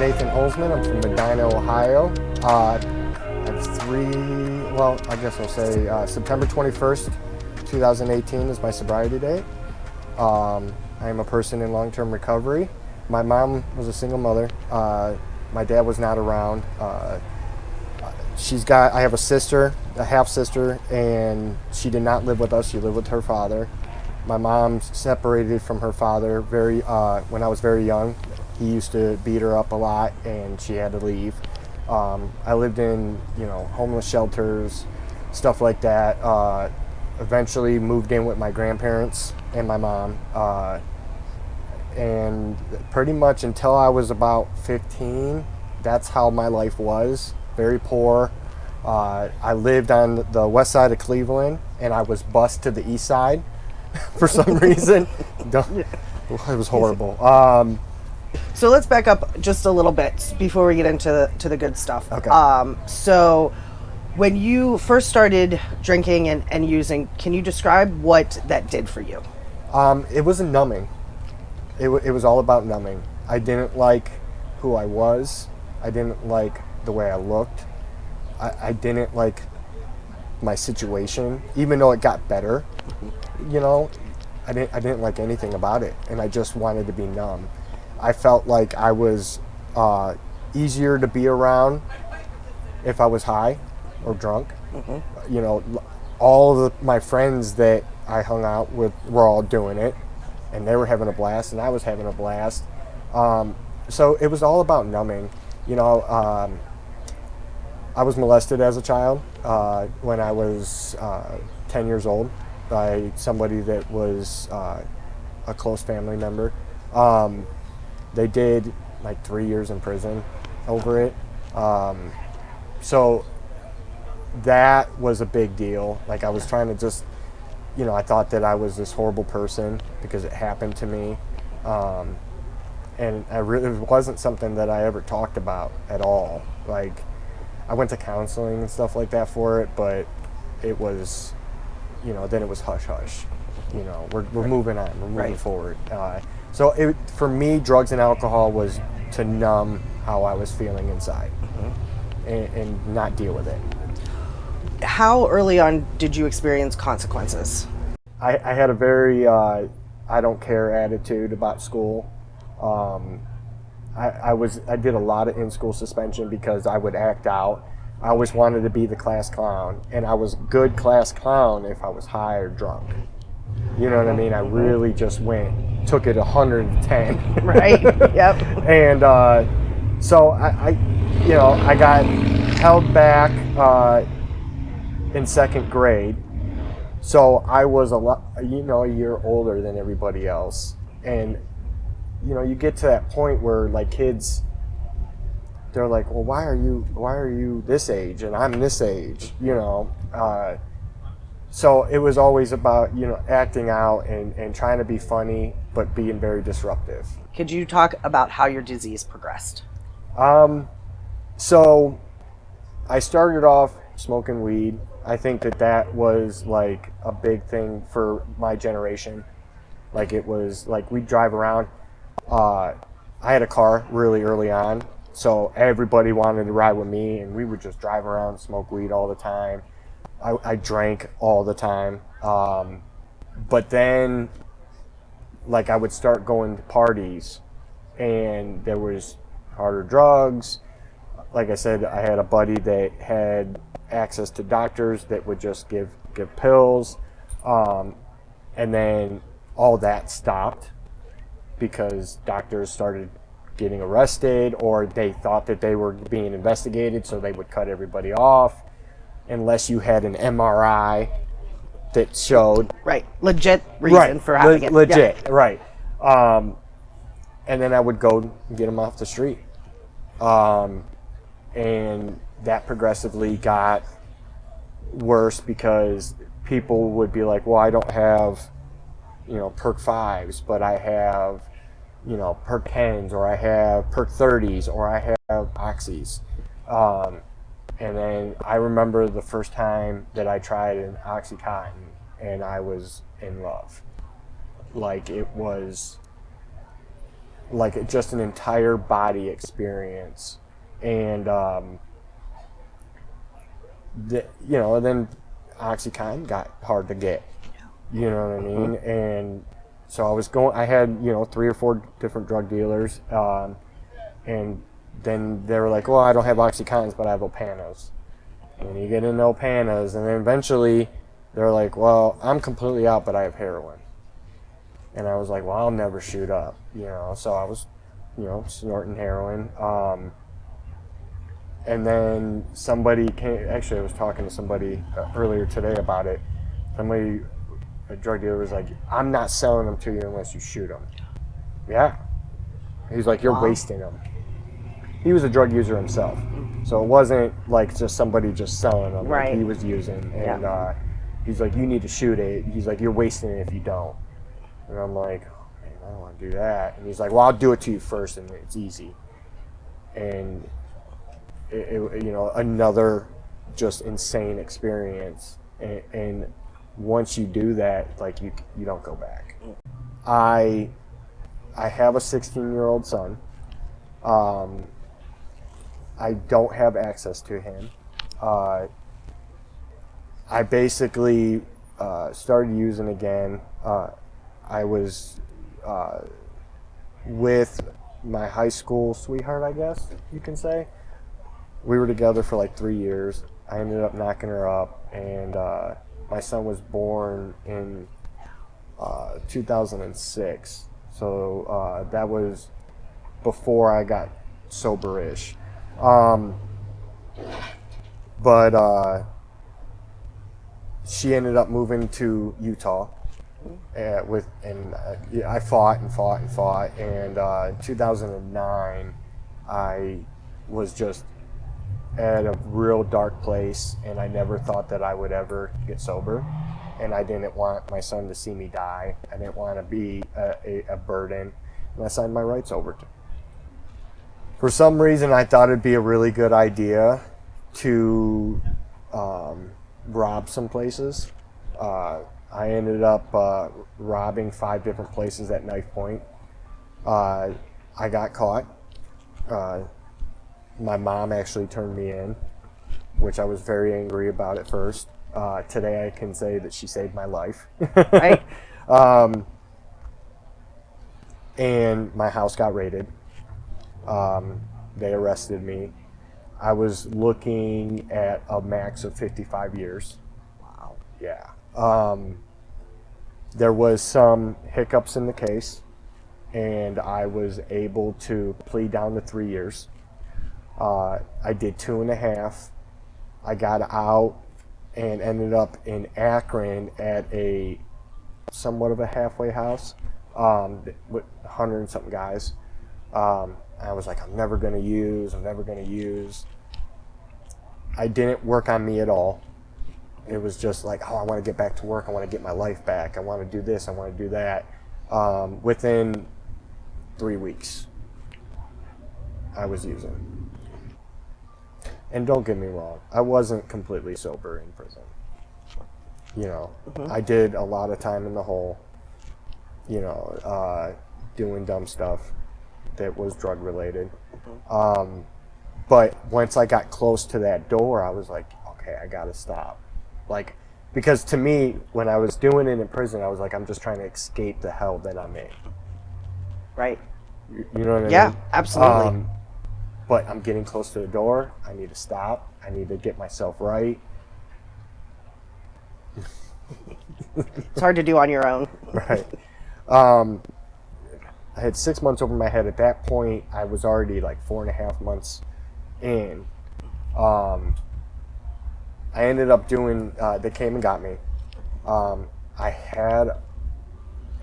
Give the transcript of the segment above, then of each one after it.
Nathan Holsman. I'm from Medina, Ohio. I have I guess I'll say September 21st, 2018 is my sobriety date. I am a person in long-term recovery. My mom was a single mother. My dad was not around. I have a sister, a half-sister, and she did not live with us. She lived with her father. My mom separated from her father when I was very young. He used to beat her up a lot, and she had to leave. I lived in, homeless shelters, stuff like that. Eventually moved in with my grandparents and my mom. And pretty much until I was about 15, that's how my life was. Very poor. I lived on the west side of Cleveland, and I was bused to the east side for some reason. It was horrible. So let's back up just a little bit before we get into the good stuff. Okay. So when you first started drinking and using, can you describe what that did for you? It was a numbing. It was all about numbing. I didn't like who I was. I didn't like the way I looked. I didn't like my situation, even though it got better. I didn't like anything about it, and I just wanted to be numb. I felt like I was easier to be around if I was high or drunk. Mm-hmm. All of my friends that I hung out with were all doing it, and they were having a blast, and I was having a blast. So it was all about numbing. I was molested as a child when I was 10 years old by somebody that was a close family member. They did like 3 years in prison over it. So that was a big deal. Like, I was trying to just, I thought that I was this horrible person because it happened to me. And it wasn't something that I ever talked about at all. Like, I went to counseling and stuff like that for it, but it was, then it was hush hush. We're moving on, we're moving forward. So for me, drugs and alcohol was to numb how I was feeling inside, and not deal with it. How early on did you experience consequences? I had a very I don't care attitude about school. I did a lot of in-school suspension because I would act out. I always wanted to be the class clown, and I was good class clown if I was high or drunk. You know what I mean? I really just took it 110. Right. Yep. And so I got held back in second grade. So I was a year older than everybody else, and you get to that point where, like, kids, they're like, well, why are you this age and I'm this age? So it was always about, acting out and trying to be funny, but being very disruptive. Could you talk about how your disease progressed? So I started off smoking weed. I think that was like a big thing for my generation. Like, it was like, we'd drive around. I had a car really early on, so everybody wanted to ride with me, and we would just drive around and smoke weed all the time. I drank all the time. But then, like, I would start going to parties, and there was harder drugs. Like I said, I had a buddy that had access to doctors that would just give pills. And then all that stopped because doctors started getting arrested, or they thought that they were being investigated, so they would cut everybody off unless you had an MRI that showed legit reason for having it. Legit, right. And then I would go get them off the street, and that progressively got worse because people would be like, well, I don't have perk 5s, but I have perk 10s, or I have perk 30s, or I have oxys. And then I remember the first time that I tried an Oxycontin, and I was in love. Like, it was like just an entire body experience. And then OxyContin got hard to get. You know what I mean? And so I had 3 or 4 different drug dealers, and then they were like, well, I don't have OxyContins, but I have Opanas. And you get into Opanas, and then eventually they're like, well, I'm completely out, but I have heroin. And I was like, well, I'll never shoot up, so I was, snorting heroin. And then somebody came, actually I was talking to somebody earlier today about it. A drug dealer was like, I'm not selling them to you unless you shoot them. Yeah. He's like, you're wasting them. He was a drug user himself. So it wasn't like just somebody just selling them. Right. Like he was using. And he's like, you need to shoot it. He's like, you're wasting it if you don't. And I'm like, oh, man, I don't want to do that. And he's like, well, I'll do it to you first, and it's easy. And, another just insane experience. And once you do that, like you don't go back. I have a 16-year-old son. I don't have access to him. I basically started using again. I was with my high school sweetheart, I guess you can say. We were together for like 3 years. I ended up knocking her up, and my son was born in 2006. So that was before I got sober-ish. But she ended up moving to Utah I fought and fought and fought. And in 2009, I was just at a real dark place, and I never thought that I would ever get sober. And I didn't want my son to see me die. I didn't want to be a burden. And I signed my rights over to him. For some reason, I thought it'd be a really good idea to rob some places. I ended up robbing 5 different places at knife point. I got caught. My mom actually turned me in, which I was very angry about at first. Today I can say that she saved my life. Right. And my house got raided. They arrested me. I was looking at a max of 55 years. Wow. Yeah. There was some hiccups in the case, and I was able to plead down to 3 years. I did 2.5. I got out and ended up in Akron at a somewhat of a halfway house with 100 and something guys. I was like, I'm never going to use. I didn't work on me at all. It was just like, I want to get back to work. I want to get my life back. I want to do this. I want to do that. Within 3 weeks, I was using. And don't get me wrong, I wasn't completely sober in prison. I did a lot of time in the hole, doing dumb stuff that was drug related. But once I got close to that door, I was like, okay, I gotta stop. Like, because to me, when I was doing it in prison, I was like, I'm just trying to escape the hell that I'm in. Right. You know what I mean? Yeah, absolutely. But I'm getting close to the door. I need to stop. I need to get myself right. It's hard to do on your own. Right. I had 6 months over my head. At that point, I was already like 4.5 months in. I ended up doing, they came and got me. I had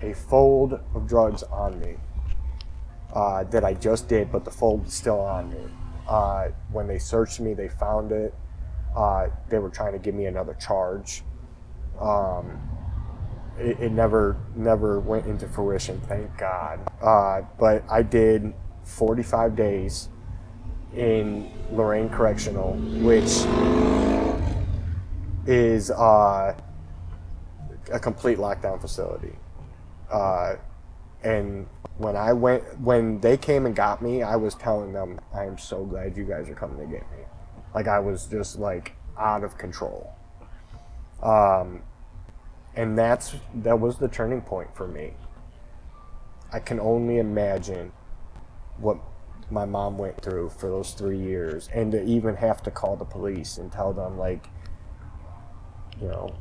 a fold of drugs on me that I just did, but the fold was still on me. When they searched me, they found it. They were trying to give me another charge. It never went into fruition, thank God. But I did 45 days in Lorain Correctional, which is a complete lockdown facility. And When they came and got me, I was telling them, I am so glad you guys are coming to get me. Like, I was just like out of control. And that was the turning point for me. I can only imagine what my mom went through for those 3 years, and to even have to call the police and tell them, like, you know,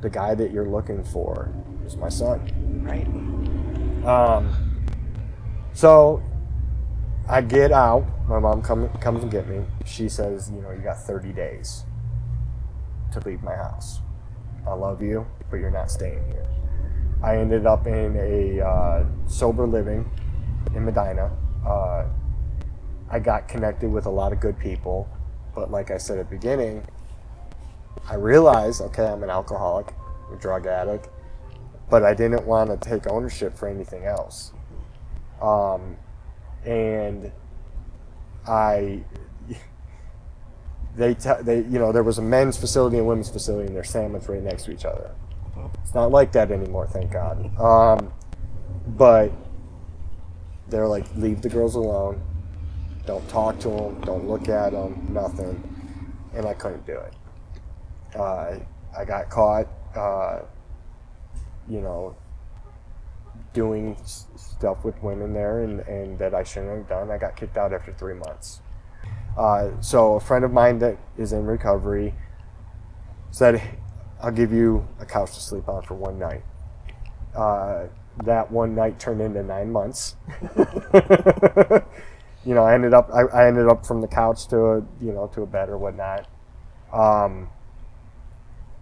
the guy that you're looking for is my son. Right. So I get out. My mom comes and get me. She says, you know, you got 30 days to leave my house. I love you, but you're not staying here. I ended up in a sober living in Medina. I got connected with a lot of good people, but like I said at the beginning, I realized, okay, I'm an alcoholic, I'm a drug addict, but I didn't want to take ownership for anything else. And they you know, there was a men's facility and women's facility, and they're sandwiched right next to each other. It's not like that anymore, thank God. But they're like, leave the girls alone, don't talk to them, don't look at them, nothing. And I couldn't do it. I got caught, you know, doing stuff with women there, and that I shouldn't have done. I got kicked out after 3 months. So a friend of mine that is in recovery said, I'll give you a couch to sleep on for one night. That one night turned into 9 months. You know, I ended up from the couch to a bed or whatnot.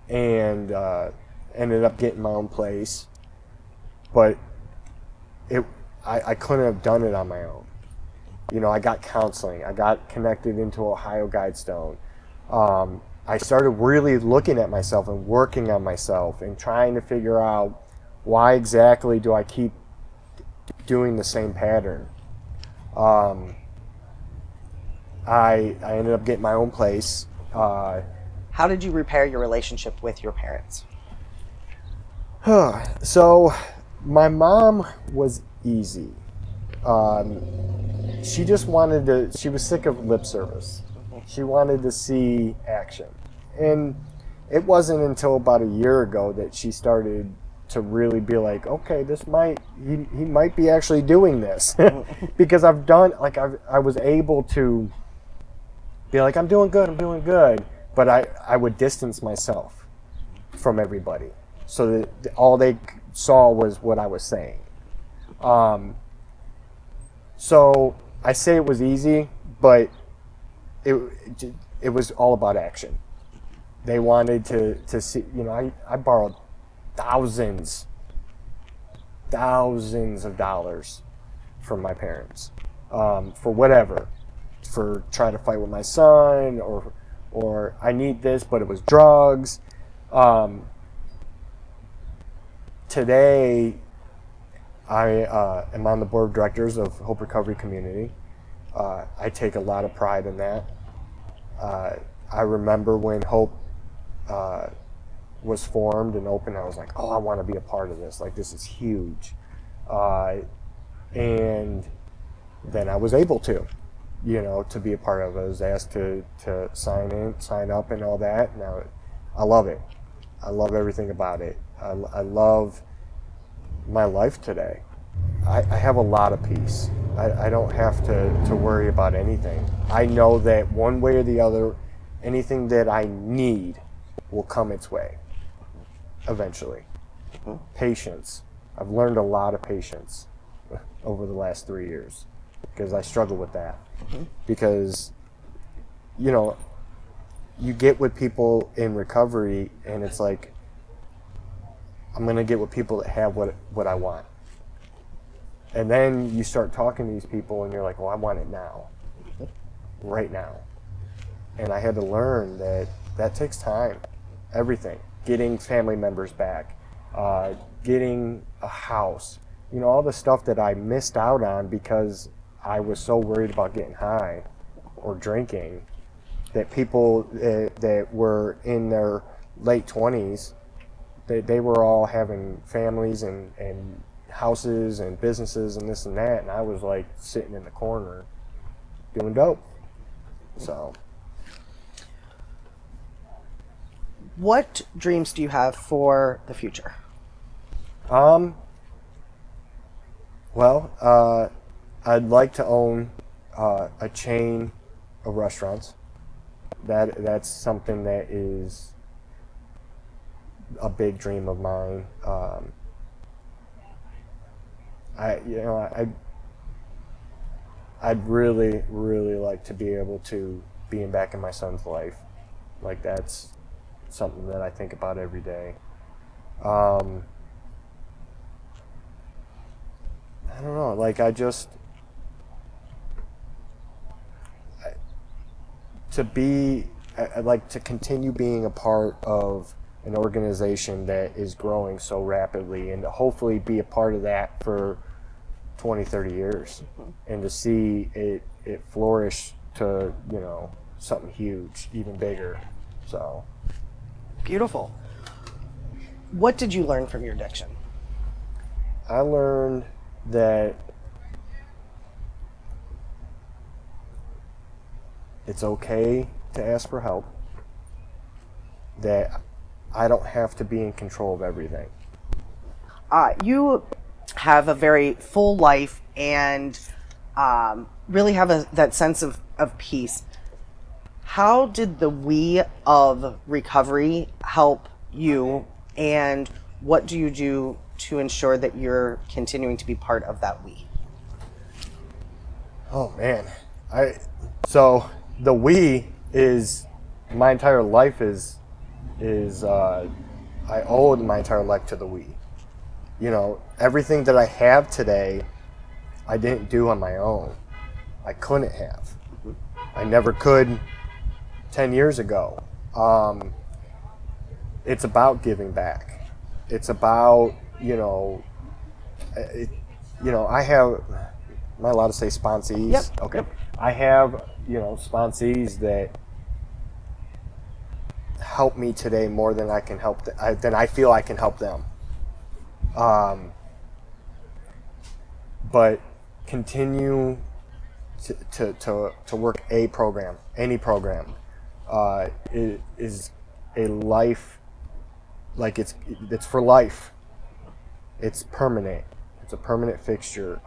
And ended up getting my own place, but I couldn't have done it on my own. You know, I got counseling. I got connected into Ohio Guidestone. I started really looking at myself and working on myself and trying to figure out why exactly do I keep doing the same pattern. I ended up getting my own place. How did you repair your relationship with your parents? So my mom was easy. She just she was sick of lip service. She wanted to see action. And it wasn't until about a year ago that she started to really be like, okay, he might be actually doing this. Because I was able to be like, I'm doing good. But I would distance myself from everybody, so that all they saw was what I was saying. So I say it was easy, but it was all about action. They wanted to see, you know, I borrowed thousands of dollars from my parents, for whatever, for trying to fight with my son, or I need this, but it was drugs. Today, I am on the board of directors of Hope Recovery Community. I take a lot of pride in that. I remember when Hope was formed and opened, I was like, oh, I want to be a part of this. Like, this is huge. And then I was able to be a part of it. I was asked to sign up and all that. Now, I love it. I love everything about it. I love my life today. I have a lot of peace. I don't have to worry about anything. I know that one way or the other, anything that I need will come its way eventually. Patience. I've learned a lot of patience over the last 3 years, because I struggle with that. Because, you know, you get with people in recovery and it's like, I'm going to get with people that have what I want. And then you start talking to these people and you're like, well, I want it now. Right now. And I had to learn that takes time. Everything. Getting family members back. Getting a house. You know, all the stuff that I missed out on because I was so worried about getting high or drinking, that people that were in their late 20s, they were all having families and houses and businesses and this and that, and I was like sitting in the corner doing dope. So, What dreams do you have for the future? Well, I'd like to own a chain of restaurants. That's something that is a big dream of mine. I'd really, really like to be able to be back in my son's life. Like, that's something that I think about every day. I don't know. Like, I'd like to continue being a part of an organization that is growing so rapidly, and to hopefully be a part of that for 20, 30 years, and to see it flourish to, something huge, even bigger. So. Beautiful. What did you learn from your addiction? I learned that it's okay to ask for help, that I don't have to be in control of everything. You have a very full life and really have that sense of peace. How did the we of recovery help you, and what do you do to ensure that you're continuing to be part of that we? Oh man, so the we is my entire life is I owed my entire life to the we. Everything that I have today, I didn't do on my own. I couldn't have. I never could 10 years ago. It's about giving back. It's about, I have, am I allowed to say sponsees? Yep. Okay. Yep. I have, sponsees that help me today more than I can help than I feel I can help them. But continue to work a program, any program, is a life, like it's for life. It's permanent. It's a permanent fixture.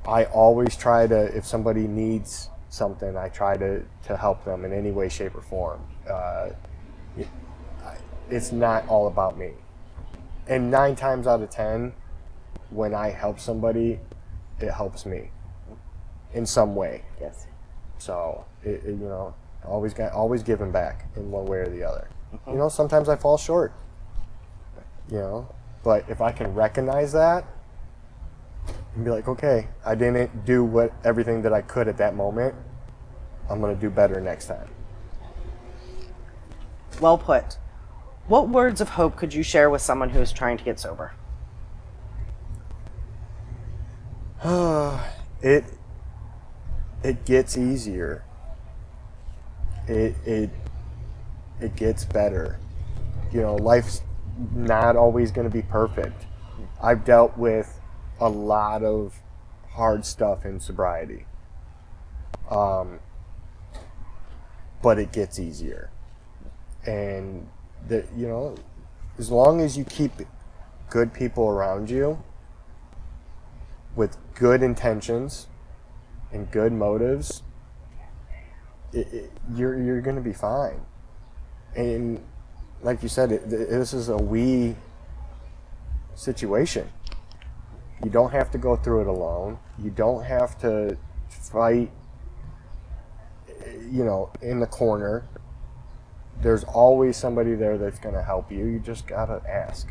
I always try to, if somebody needs something, I try to help them in any way, shape, or form. It's not all about me. And 9 times out of 10, when I help somebody, it helps me in some way. Yes. So, always giving back in one way or the other. Sometimes I fall short, but if I can recognize that and be like, okay, I didn't do everything that I could at that moment, I'm going to do better next time. Well put. What words of hope could you share with someone who is trying to get sober? It gets easier. It gets better. Life's not always going to be perfect. I've dealt with a lot of hard stuff in sobriety. But it gets easier. And as long as you keep good people around you with good intentions and good motives, you're going to be fine. And like you said, this is a we situation. You don't have to go through it alone. You don't have to fight, in the corner. There's always somebody there that's going to help you. You just got to ask.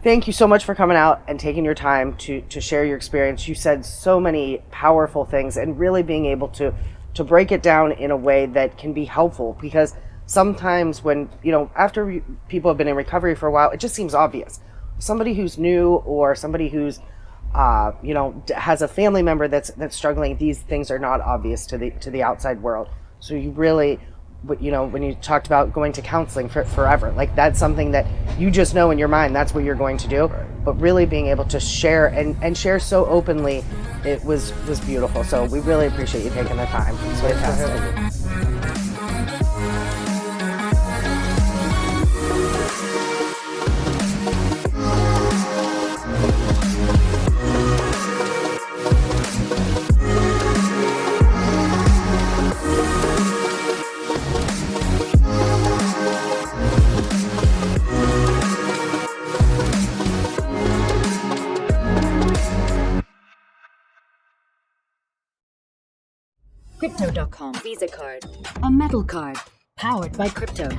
Thank you so much for coming out and taking your time to share your experience. You said so many powerful things, and really being able to break it down in a way that can be helpful, because sometimes when, after people have been in recovery for a while, it just seems obvious. Somebody who's new, or somebody who's, has a family member that's struggling, these things are not obvious to the outside world. So you really when you talked about going to counseling forever, like that's something that you just know in your mind that's what you're going to do. Right. But really being able to share and share so openly, it was beautiful. So we really appreciate you taking the time. It's fantastic. Crypto.com Visa card, a metal card powered by crypto.